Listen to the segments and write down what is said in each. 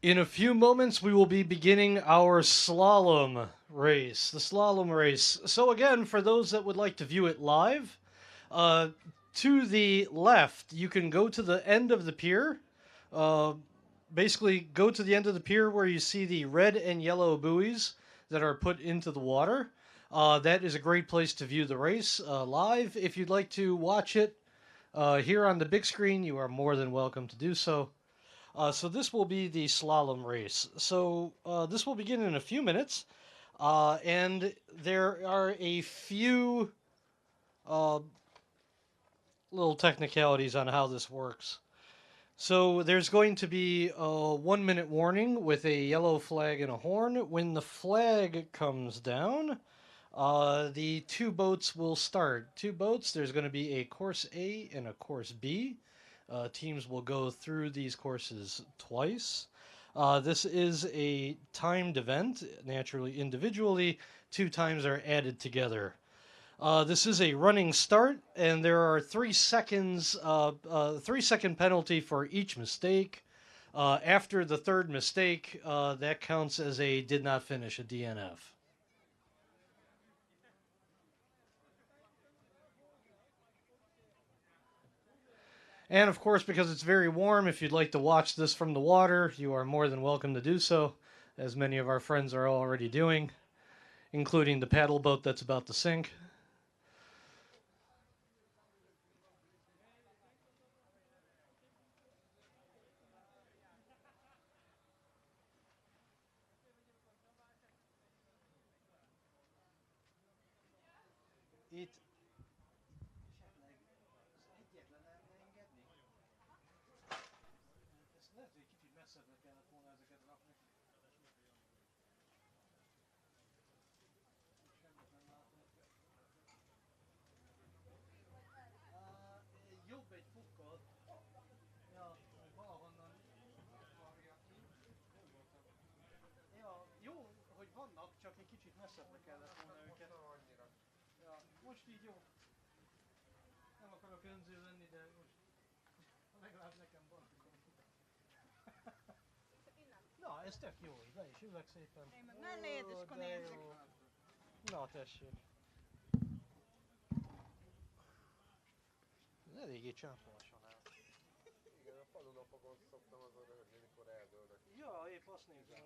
In a few moments, we will be beginning our slalom race. The slalom race. So, again, for those that would like to view it live, uh, to the left, you can go to the end of the pier. Uh, Basically, go to the end of the pier where you see the red and yellow buoys that are put into the water. That is a great place to view the race live. If you'd like to watch it here on the big screen, you are more than welcome to do so. So this will be the slalom race. So this will begin in a few minutes, and there are a few uh, little technicalities on how this works. So there's going to be a 1 minute warning with a yellow flag and a horn. When the flag comes down, the two boats will start. Two boats, there's going to be a course A and a course B. Teams will go through these courses twice. This is a timed event. Naturally, individually, two times are added together. This is a running start, and there are 3 seconds, 3 second penalty for each mistake. After the third mistake, that counts as a did not finish, a DNF. And of course, because it's very warm, if you'd like to watch this from the water, you are more than welcome to do so, as many of our friends are already doing, including the paddle boat that's about to sink. Itt esetleg egyetlen engedni? Ezt lehet, hogy kicsit messzebbre kellett volna ezeket rakni. Semmit nem látunk. Jobb egy fokkal. Ja, valahonnan varja ki. Ja, jó, hogy vannak, csak egy kicsit messzebbre kellett volna őket. Ja, most így jó. Nem akarok önző lenni, de most legalább nekem van. Na, ez tök jó, így le is ülök szépen. Én meg melléd, és akkor nézzük. Na, tessék. Ez eléggé csápolasan áll. Igen, a falunapokon szoktam azon röhögni, mikor eldőlnek. Ja, épp azt nézem.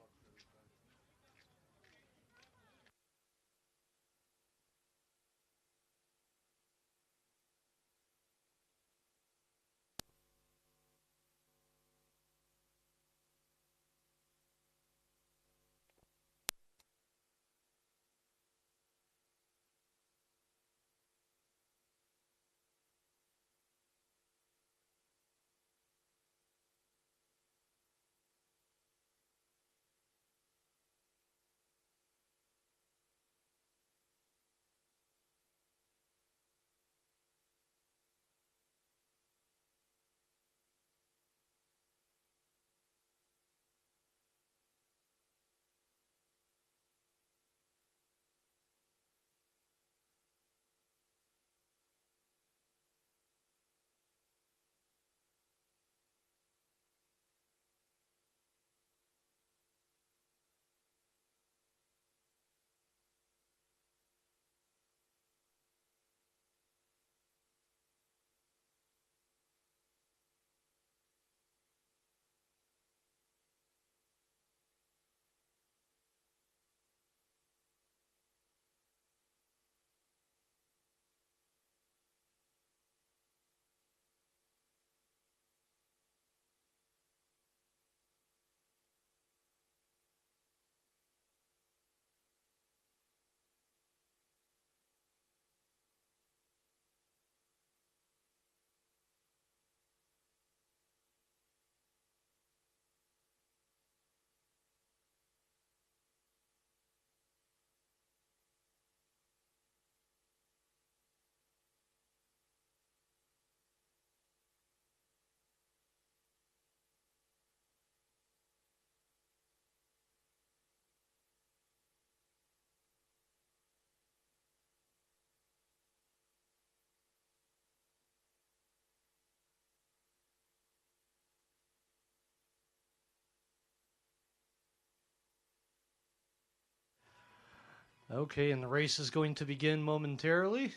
Okay, and the race is going to begin momentarily.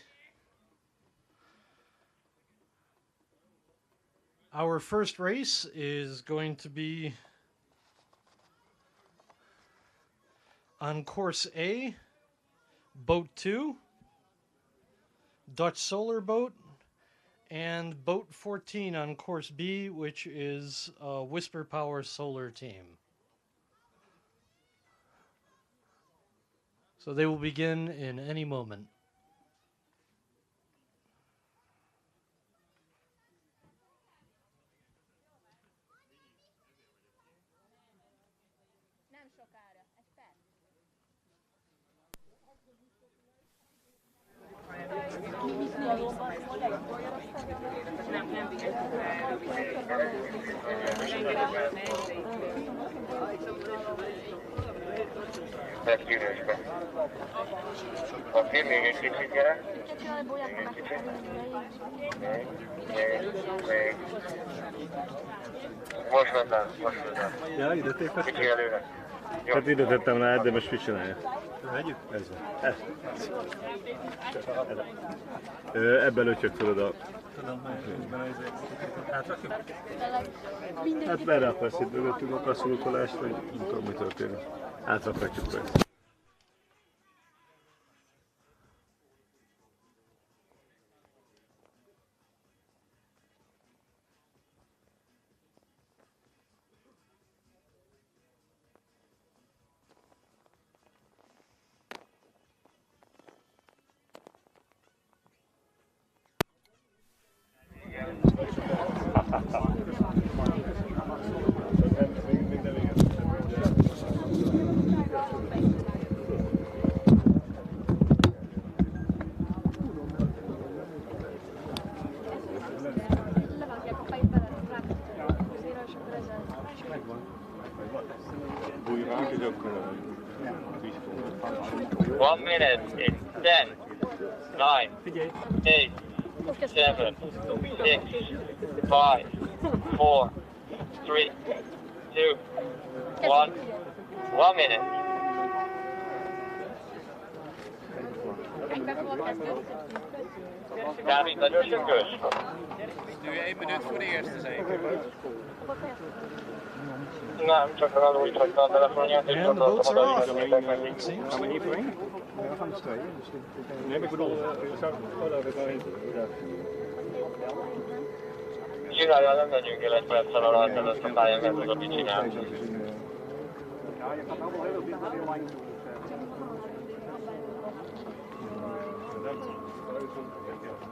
Our first race is going to be on course A, boat 2, Dutch Solar boat, and boat 14 on course B, which is Whisper Power Solar team. So they will begin in any moment. Nem sokára, egy perc. Oké, még egy kicsit gyere. Még. Most mentem. Ja, ide tépett? Kicsi előre. Jó. Hát ide tettem rá, de most mit csinálja? Vegyük? Ez van. Ebben lötyök tudod a... Hát merre akarsz itt mögöttünk a passzolókolást, vagy nem tudom, mi történik. Átrakhatjuk persze. Bújvánk, és akkor... 1 minute in 10, 9, 8, 7, 6, 5, 4, 3, 2, 1. 1 minute. Dávid, nagyon sürgős. Nu 1 minuut voor de eerste zeker. Nem, csak az úgy hagyta a telefonját, és And the boats are off. gondoltam, It seems. Gaan we niet voorheen? Ja, we gaan met z'n tweeën. Nee, maar ik bedoel, we zouden er wel heen. csinálja, nem megyünk el egy perccel alatt előtt a pályán, nem tudom, mit csinál. Ja, je gaat allemaal heel dicht naar die lijn toe.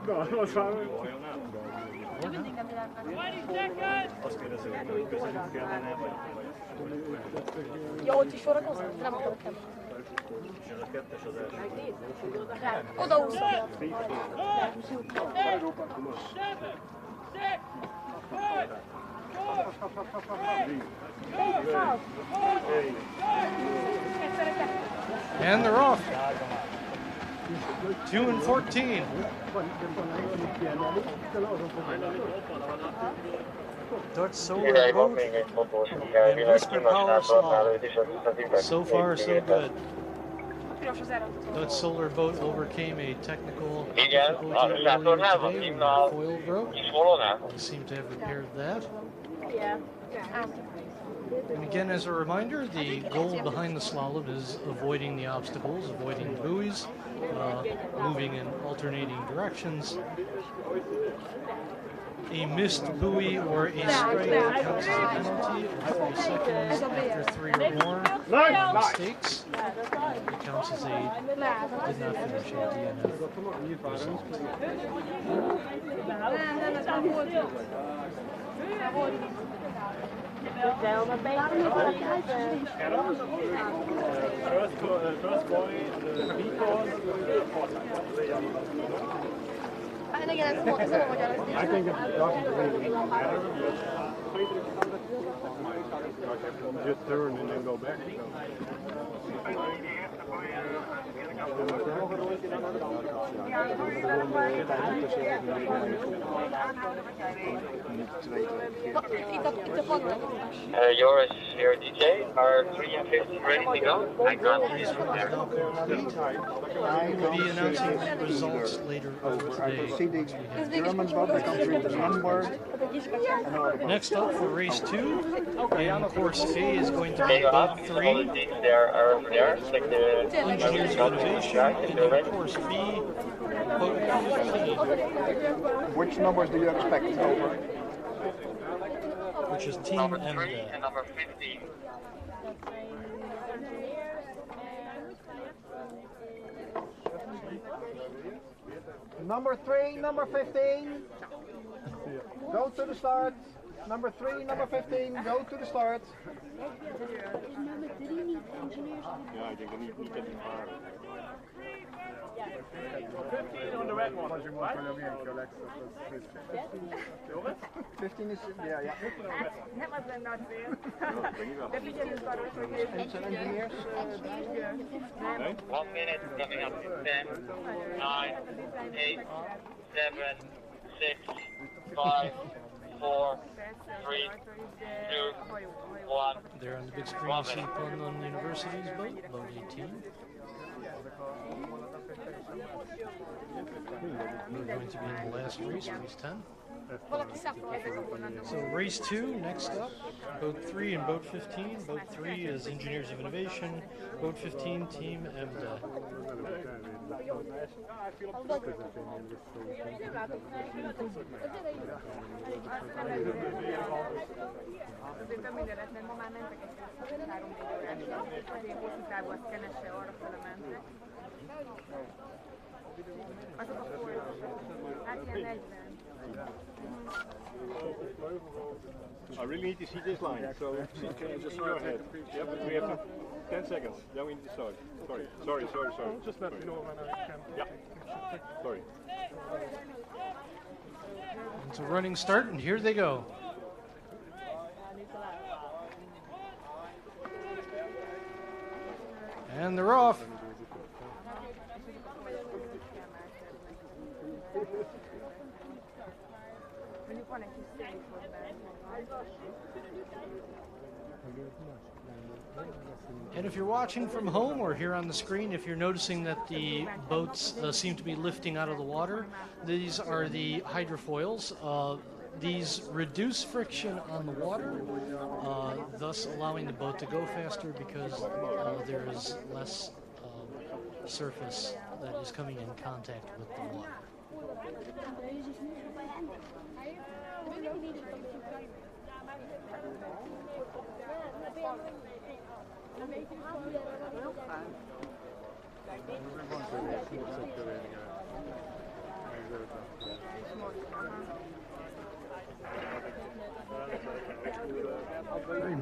Nou, dat was waar. Azt kérdezzük, hogy közöttük kellene, vagy... Ja, ott is sorakoznak? Nem akarok ebben. És ez a kettes az első. Oda úszom. And they're off. 2 and 14. Dutch Solar Király van boat. még egy fotós, király, világ kimásnál őt is, az igaz. So far, so good. Piros az erre. Dutch Solar boat overcame a technical Igen, a difficulty sátornál earlier van, today when kinn a the foil broke. kis volónál? They seem to have repaired that. Yeah. And again, as a reminder, the goal behind the slalom is avoiding the obstacles, avoiding the buoys, moving in alternating directions. A missed buoy or a strike counts as a penalty of 3 seconds after 3 or more mistakes. It counts as a did not finish a DNF result. Nem, ez már volt. Már volt. And again, it's more so I think it doesn't really matter. Just turn and then go back. Itt a padban. Yours here, DJ. Are 3 and 15 ready to go? I can't see Race from one is there. now complete. We'll be announcing the results later today. See the German boat that comes with Hamburg. Next up for race 2, in course A is going to Can be you boat ask some of the 3, teams there are over there? Like the Engineers of Innovation, guys, if and they're in ready. course B, boat 15, Which numbers do you expect over? which is Team Number 3 MDA. and number 15. Number 3, number 15. Go to the start. Number 3, number 15. Go to the start. Ja, ik denk dat niet in die varen. 15 is, yeah. Nem az lenne a cél. De figyelünk arra, hogy Engineers. 1 minute coming up. 10, 9, 8, 7, 6, 5, 4, 3, 2, 1. There on the big screen you see Balaton University's boat, boat 18. We're going to be in the last race, race 10. valaki szapolja. So race 2, next up, boat 3 and boat 15. Boat 3 is Engineers of Innovation, boat 15 Team MDA. Azért minden lett, mert ma már mentek egy 3-4 órás. Azért hosszú távú a szkenesse, arra fele mentek. Azok a folyosók. Hát ilyen 40. I really need to see this line, so can you just go ahead? Yeah, but we have 10 seconds, then we need to start. Sorry. Just let me know when I can. Yeah. Sorry. It's a running start, and here they go. And they're off. Mondjuk van egy kis szélfordulás. And if you're watching from home or here on the screen, if you're noticing that the boats seem to be lifting out of the water, these are the hydrofoils. These reduce friction on the water, thus allowing the boat to go faster because there is less surface that is coming in contact with the water.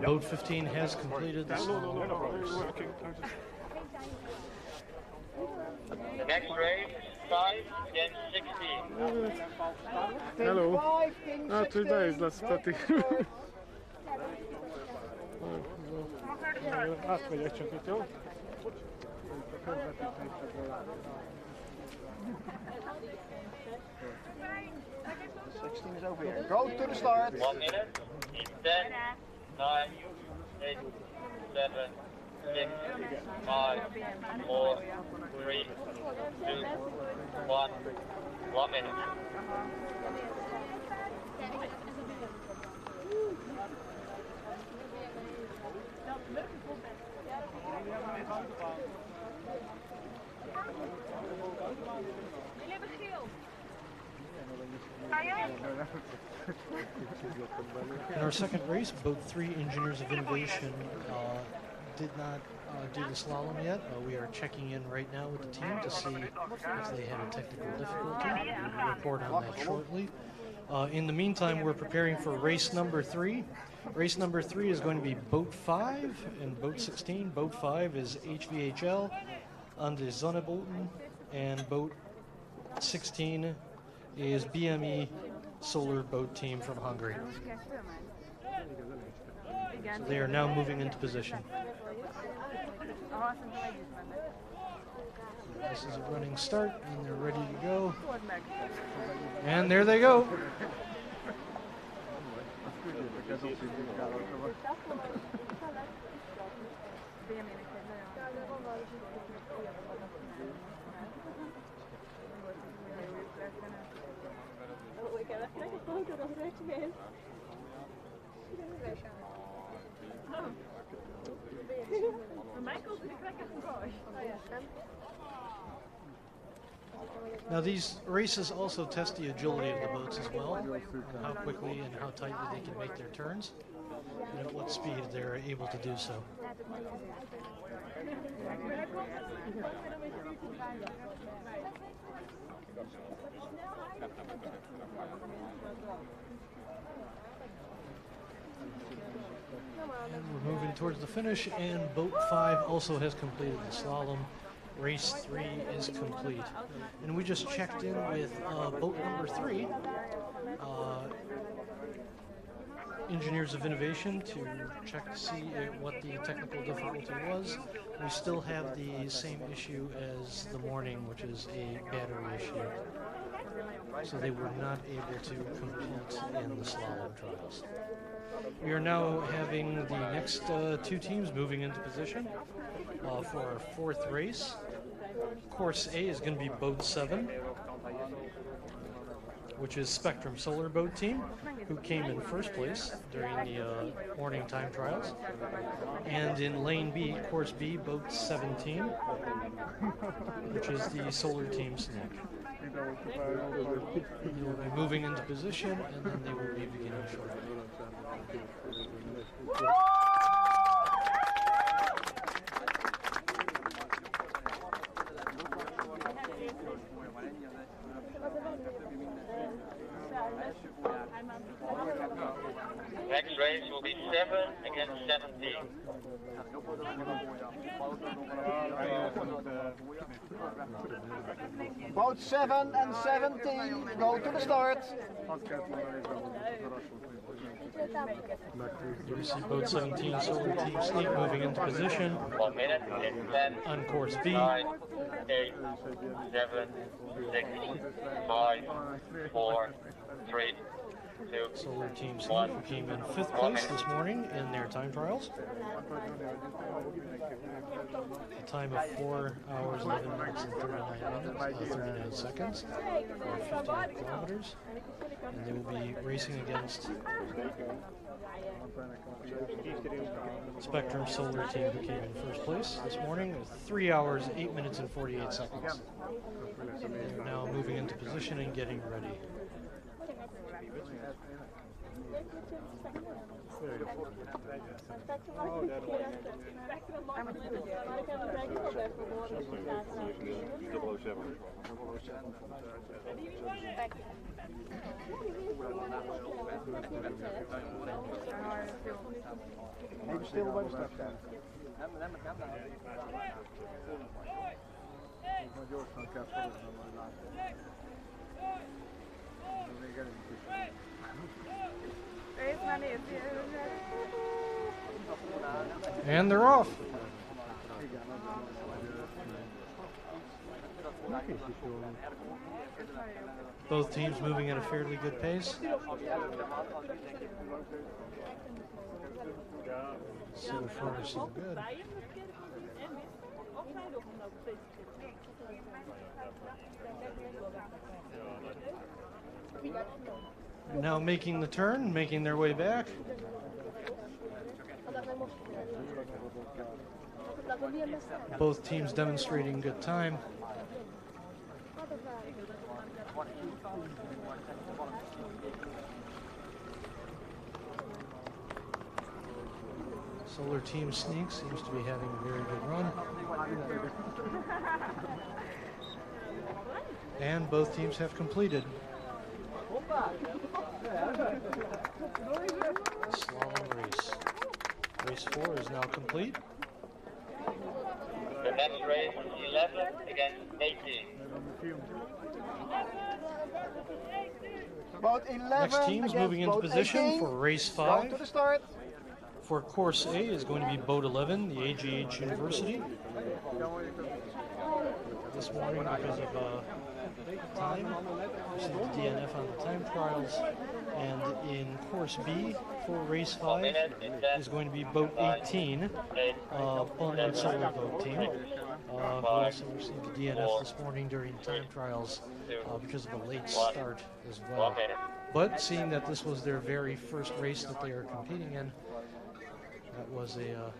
Boat 15 has completed the slalom race. The next race, 5 against 16. Hello. 5, King 16. Today is last party. Átmegyek csak itt, jó? 16 is over here. Go to the start. 1 minute. 10, 9, 8, 7, 6, 5, 4, 3, 2, 1. 1 minute. In our second race, boat 3 Engineers of Innovation did not do the slalom yet. We are checking in right now with the team to see if they had a technical difficulty. We'll report on that shortly. In the meantime, we're preparing for race number 3. Race number 3 is going to be boat 5 and boat 16. Boat 5 is HVHL on the Zonneboten, and boat 16 is BME Solar Boat Team from Hungary. So they are now moving into position. This is a running start, and they're ready to go. And there they go. Now these races also test the agility of the boats as well, and how quickly and how tightly they can make their turns, and at what speed they're able to do so. And we're moving towards the finish, and boat 5 also has completed the slalom. Race 3 is complete. And we just checked in with boat number 3, Engineers of Innovation, to check to see what the technical difficulty was. We still have the same issue as the morning, which is a battery issue. So they were not able to compete in the slalom trials. We are now having the next 2 teams moving into position for our 4th race. Course A is going to be boat 7, which is Spectrum Solar Boat Team, who came in first place during the morning time trials. And in lane B, course B, boat 17, which is the Solar Team Snake. They will be moving into position, and then they will be beginning shortly. Next race will be 7 against 17. Boat 7 and 17, go to the start. You see boat 17, Solar Team Snake, moving into position 1 minute, it's 10, on course B. 9, 8, 7, 6, 5, 4, 3, 2, Solar Team Snake, who came in 5th place this morning in their time trials. A time of 4 hours, 11 minutes, and 39 seconds, or 58 kilometers. And they will be racing against Spectrum Solar Team, who came in 1st place this morning with 3 hours, 8 minutes, and 48 seconds. They're now moving into position and getting ready. Even stil bij de start gaan. And they're off. Both teams moving at a fairly good pace. So far, so good. Now making the turn, making their way back. Both teams demonstrating good time. Solar Team Sneak seems to be having a very good run. And both teams have completed. Slalom race. Race 4 is now complete. The next race is 11 against 18. Boat 11 Next team's moving into boat position 18. for race Go 5. to the start. For course A is going to be boat 11, the AGH University. This morning, because of time, received the DNF on the time trials, And in course B for race 5 is going to be boat 18, Balaton Solar boat team. We also received the DNF this morning during time trials because of a late start as well. But seeing that this was their very first race that they are competing in, that was a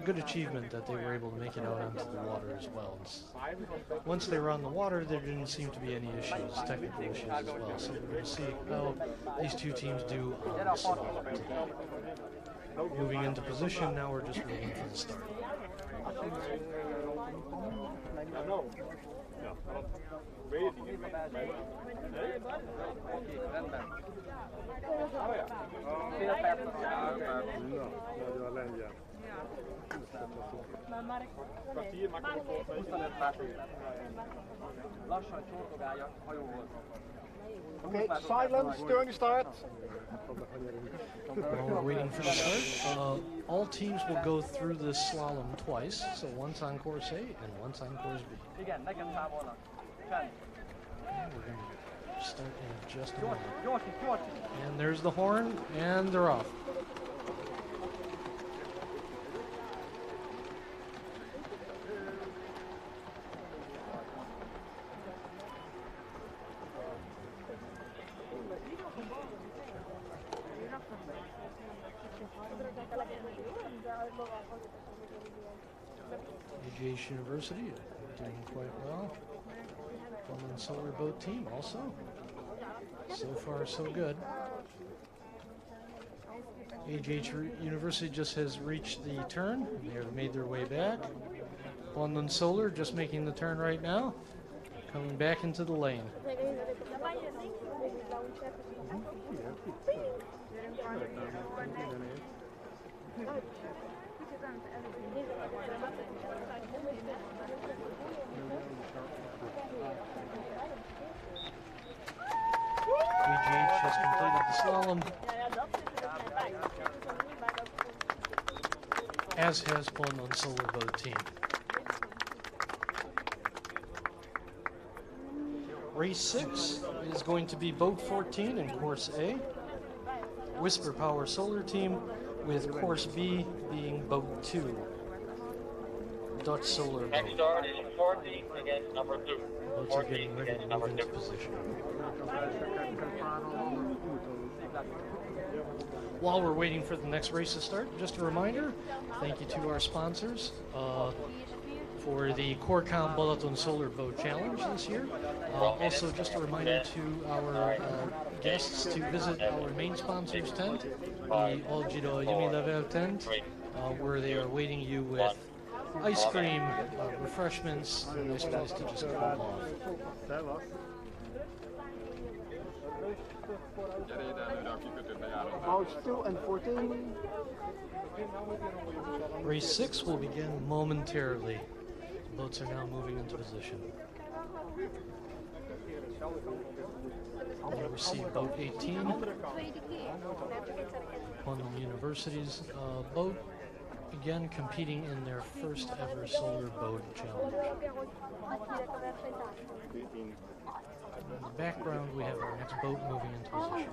good achievement that they were able to make it out onto the water as well. Once they were on the water, there didn't seem to be any issues, technical issues as well. So we're going to see how these two teams do on the slalom today. Moving into position, now we're just waiting for the start. Okay, silence during the start. While we're waiting for the start, all teams will go through this slalom twice, so once on course A and once on course B. And we're going to start in just a moment. And there's the horn, and they're off. AGH University doing quite well. Balaton Solar boat team also. So far, so good. AGH University just has reached the turn. They have made their way back. Balaton Solar just making the turn right now. Coming back into the lane. AGH has completed the slalom, as has Balaton Solar boat team. Race 6 is going to be boat 14 in course A. Whisper Power Solar team, with course B being boat 2. Dutch Solar boat. Next start is 14 against number 2. Boats are getting ready to move into position. While we're waiting for the next race to start, just a reminder, thank you to our sponsors for the Corcom Balaton Solar Boat Challenge this year. Also, just a reminder to our guests to visit our main sponsors tent, the Algiro Yumi Level tent, where they are waiting you with ice cream, refreshments, and a nice place to just cool off. Boats 2 and 14. Race 6 will begin momentarily. Boats are now moving into position. We receive boat 18, Balaton University's boat, again competing in their first ever solar boat challenge. In the background, we have our next boat moving into position.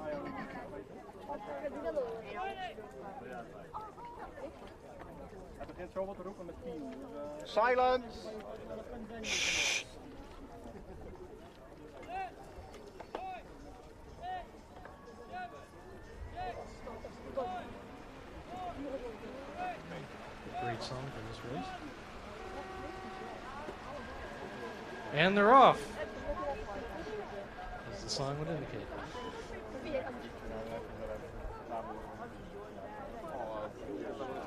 Silence. Shh. Great song for this race. And they're off, as the song would indicate.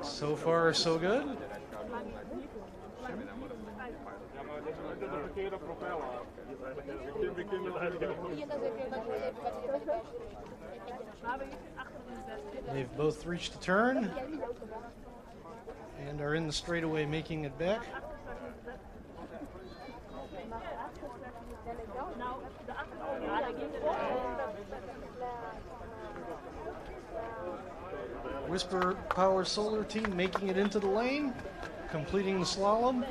So far, so good. They've both reached the turn and are in the straightaway making it back. Whisper Power Solar team making it into the lane, completing the slalom.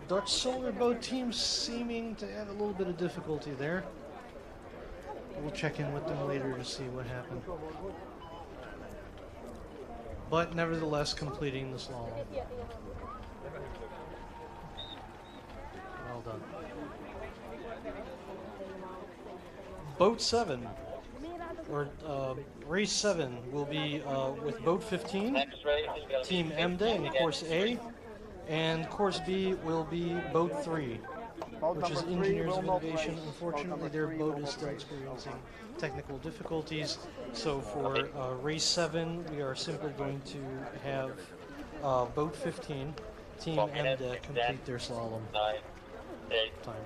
Dutch Solar boat team seeming to have a little bit of difficulty there. We'll check in with them later to see what happened. But nevertheless, completing the slalom. Well done. Boat 7, or race 7, will be with boat 15, Next race is going to be Team EMDA in course A, and course B will be boat 3, which is Engineers of Innovation. Unfortunately, their boat is still experiencing technical difficulties, so for race 7, we are simply going to have boat 15, Team EMDA, complete their slalom 9, 8, timed.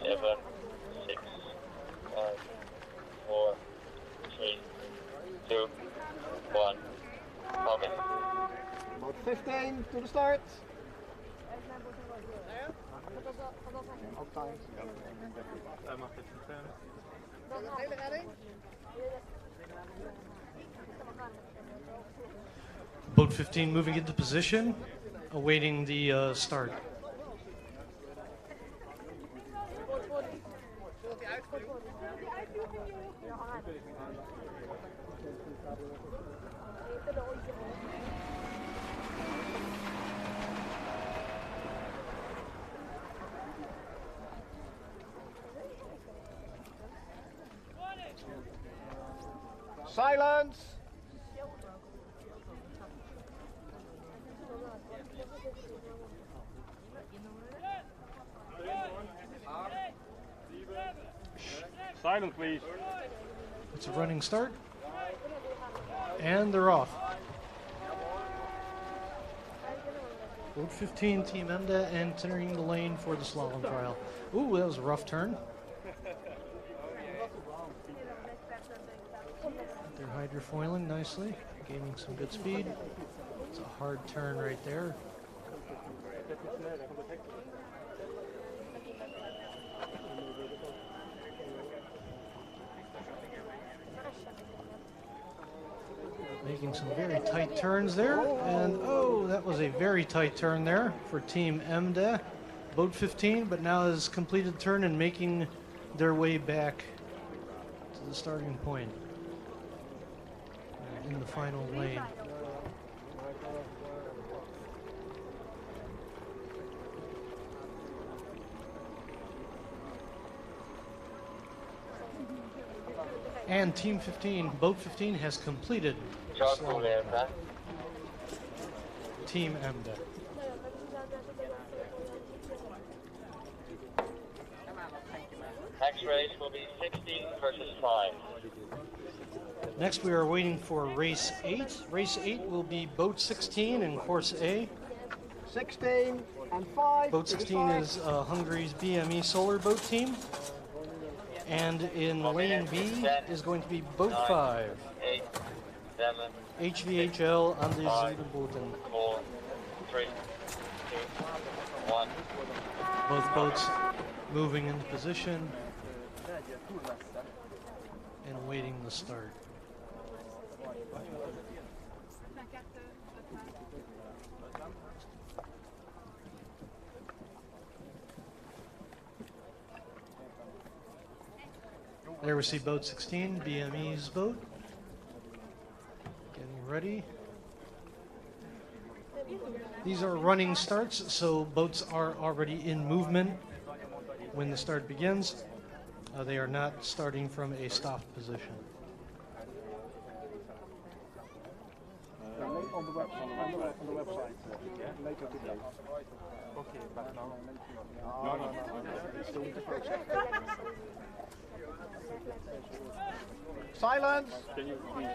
7, 6, 5, 4, 3, 2, 1. Okay. About 15 to the start. Op time. Boat 15 moving into position, awaiting the start. Silence. Silent, please. It's a running start, and they're off. Boat 15, Team EMDA, entering the lane for the slalom trial. Ooh, that was a rough turn. They're hydrofoiling nicely, gaining some good speed. It's a hard turn right there. Making some very tight turns there, and oh, that was a very tight turn there for Team EMDA. Boat 15, but now has completed the turn and making their way back to the starting point in the final lane. And Team 15, Boat 15 has completed the slalom. Team EMDA. Next race will be 16 versus 5. Next, we are waiting for race 8. Race 8 will be Boat 16 in course A. 16 and 5. Boat 16 is Hungary's BME solar boat team. And in lane B is going to be Boat 5. 8, 7, HVHL and the 5, Zuidenboten. 4, 3, 2, 1. Both boats moving into position and awaiting the start. There we see Boat 16, BME's boat. Getting ready. These are running starts, so boats are already in movement when the start begins. They are not starting from a stopped position. On the website. Later today. Okay, but now. No. It's still in the process. Silence. Can you please?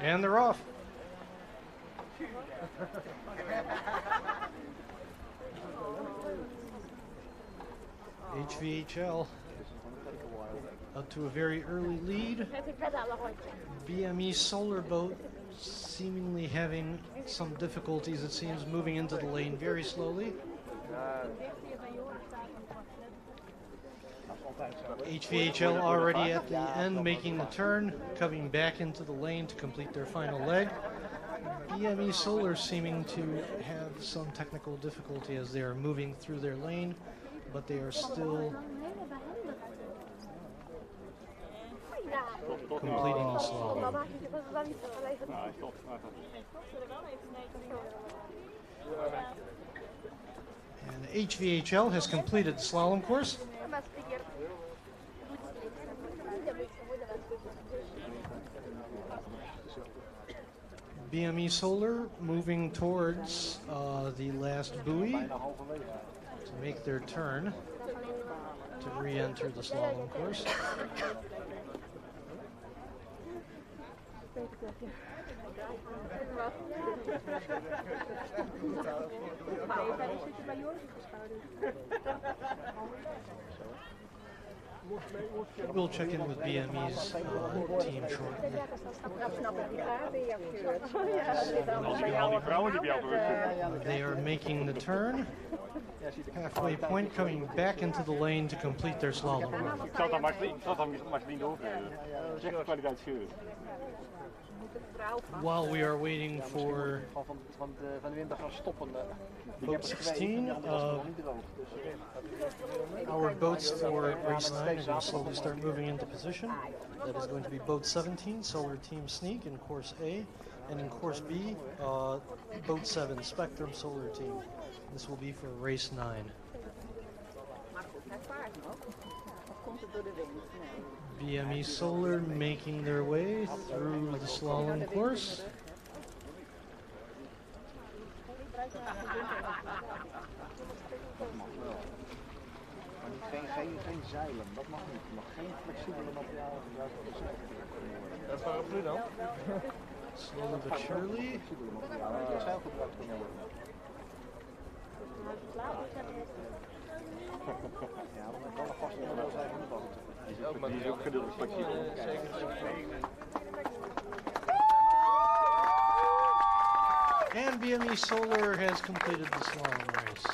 And they're off. HVHL up to a very early lead. BME solar boat seemingly having some difficulties, it seems, moving into the lane very slowly. HVHL already at the end, making the turn, coming back into the lane to complete their final leg. BME Solar seeming to have some technical difficulty as they are moving through their lane, but they are still completing the slalom. And HVHL has completed the slalom course. BME Solar moving towards the last buoy to make their turn to re-enter the slalom course. We'll check in with BME's team shortly. They are making the turn. Halfway point, coming back into the lane to complete their slalom run. Ik zat daar Marcelien over. Zeg de kwaliteit schuur. While we are waiting for boat 16, our boats for race 9 are going to slowly start moving into position. That is going to be boat 17, Solar Team Sneak in course A, and in course B, boat 7, Spectrum Solar Team. This will be for race 9. BME Solar making their way through the slalom course. Geen zeilen, dat mag niet. Je mag geen flexibele materialen gebruiken. Dat is waarop nu dan? Slowly but surely. Zeil gebruikt kunnen worden. Ja, maar dan kan er vast wel zijn in de boot. Die is ook gedeeltelijk flexibel. And BME Solar has completed the slalom race.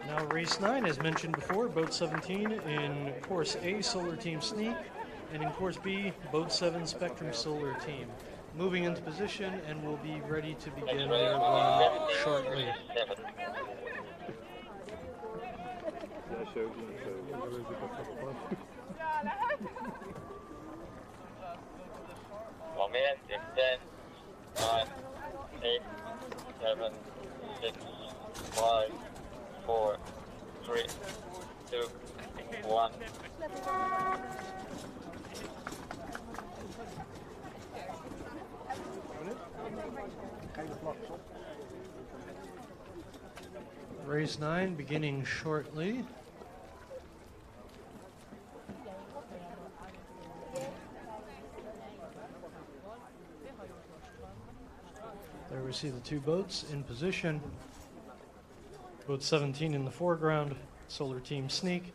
Now race 9, as mentioned before, boat 17 in course A, Solar Team Sneak, and in course B, boat 7, Spectrum Solar Team. Moving into position and will be ready to begin their run shortly. Momentum 10, 9, 8, 7, 6, 5, 4, 3, 2, 1. Race 9 beginning shortly. There we see the two boats in position. Boat 17 in the foreground, Solar Team Sneak.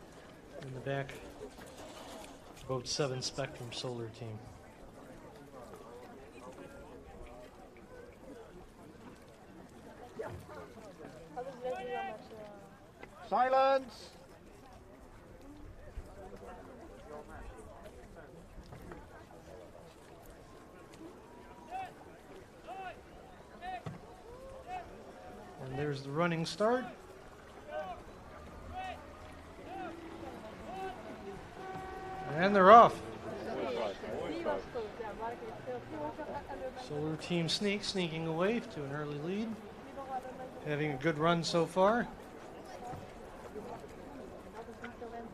In the back, boat 7 Spectrum Solar Team. Silence! And there's the running start. And they're off. Solar Team Sneak sneaking away to an early lead. Having a good run so far.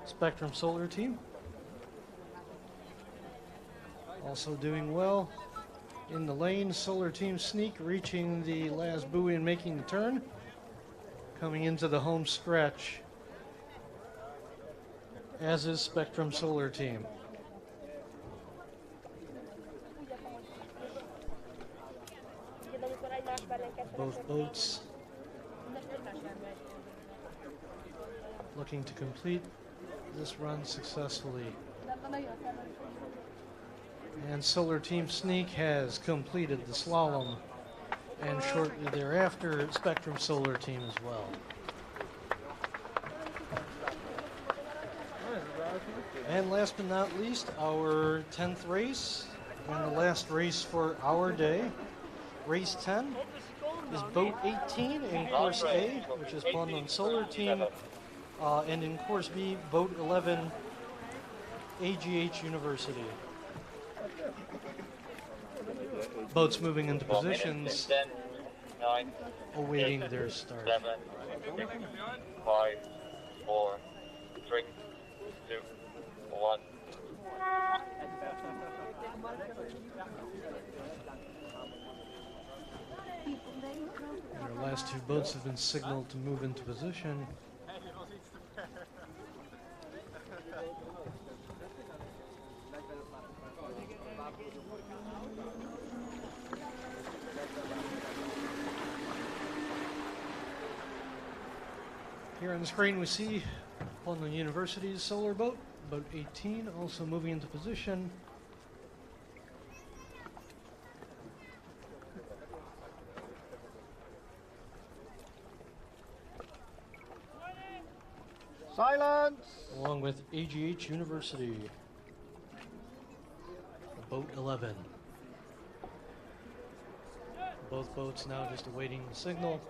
Spectrum Solar Team also doing well in the lane. Solar Team Sneak reaching the last buoy and making the turn. Coming into the home stretch, as is Spectrum Solar Team. Both boats looking to complete this run successfully. And Solar Team Sneak has completed the slalom, and shortly thereafter, Spectrum Solar Team as well. And last but not least, our 10th race And the last race for our day, race 10, is boat 18 in course A, which is Balaton Solar Team, and in course B, boat 11, AGH University. Boats moving into positions, 10, 9, awaiting their start. 7, 5, 4, 3, 2, 1. Our last two boats have been signaled to move into position. Here on the screen we see Balaton University's solar boat, boat 18, also moving into position. Silence! Along with AGH University, boat 11. Both boats now just awaiting the signal.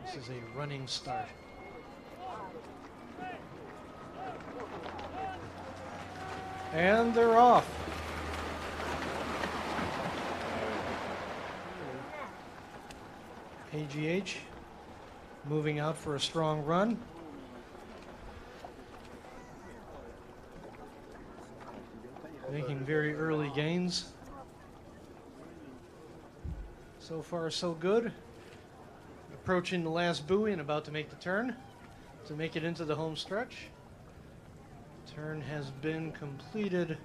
This is a running start. And they're off. AGH moving out for a strong run. Making very early gains. So far, so good. Approaching the last buoy and about to make the turn to make it into the home stretch. Turn has been completed.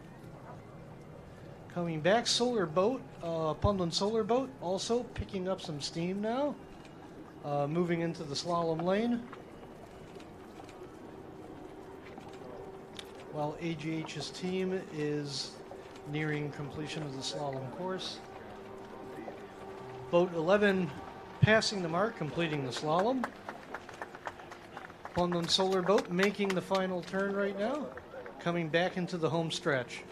Coming back, solar boat, Balaton solar boat, also picking up some steam now. Moving into the slalom lane. While AGH's team is nearing completion of the slalom course. Boat 11 passing the mark, completing the slalom. Balaton solar boat making the final turn right now, coming back into the home stretch.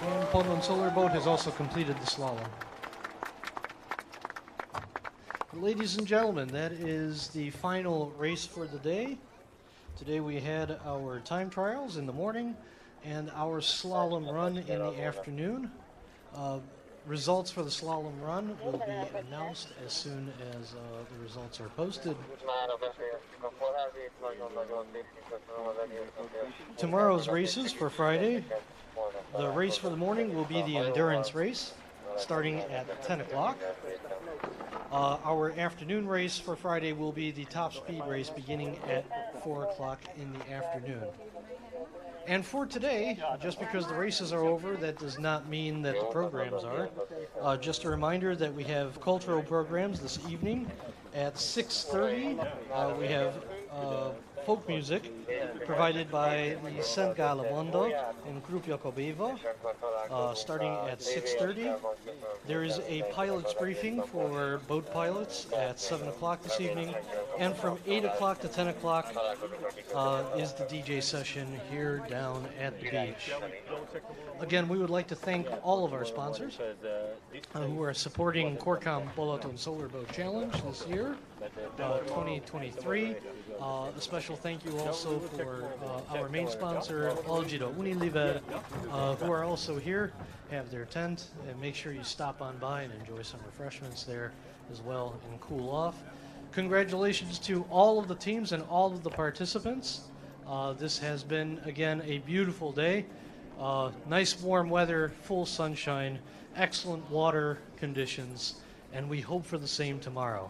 And Balaton solar boat has also completed the slalom. Ladies and gentlemen, that is the final race for the day. Today we had our time trials in the morning and our slalom run in the afternoon. Results for the slalom run will be announced as soon as the results are posted. Tomorrow's races for Friday. The race for the morning will be the endurance race, starting at 10 o'clock. Our afternoon race for Friday will be the top speed race, beginning at 4 o'clock in the afternoon. And for today, just because the races are over, that does not mean that the programs are. Just a reminder that we have cultural programs this evening at 6:30. We have folk music provided by the Sengala Mondo and Group Jacobevo, starting at 6:30. There is a pilot's briefing for boat pilots at 7 o'clock this evening, and from 8 o'clock to 10 o'clock is the DJ session here down at the beach. Again, we would like to thank all of our sponsors who are supporting Corcom Balaton Solar Boat Challenge this year, 2023. A special thank you also for our main sponsor, Algido Unilever, who are also here, have their tent, and make sure you stop on by and enjoy some refreshments there as well and cool off. Congratulations to all of the teams and all of the participants. This has been, again, a beautiful day. Nice warm weather, full sunshine, excellent water conditions, and we hope for the same tomorrow.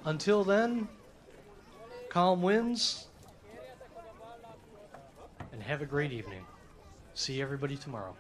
Until then, calm winds, and have a great evening. See everybody tomorrow.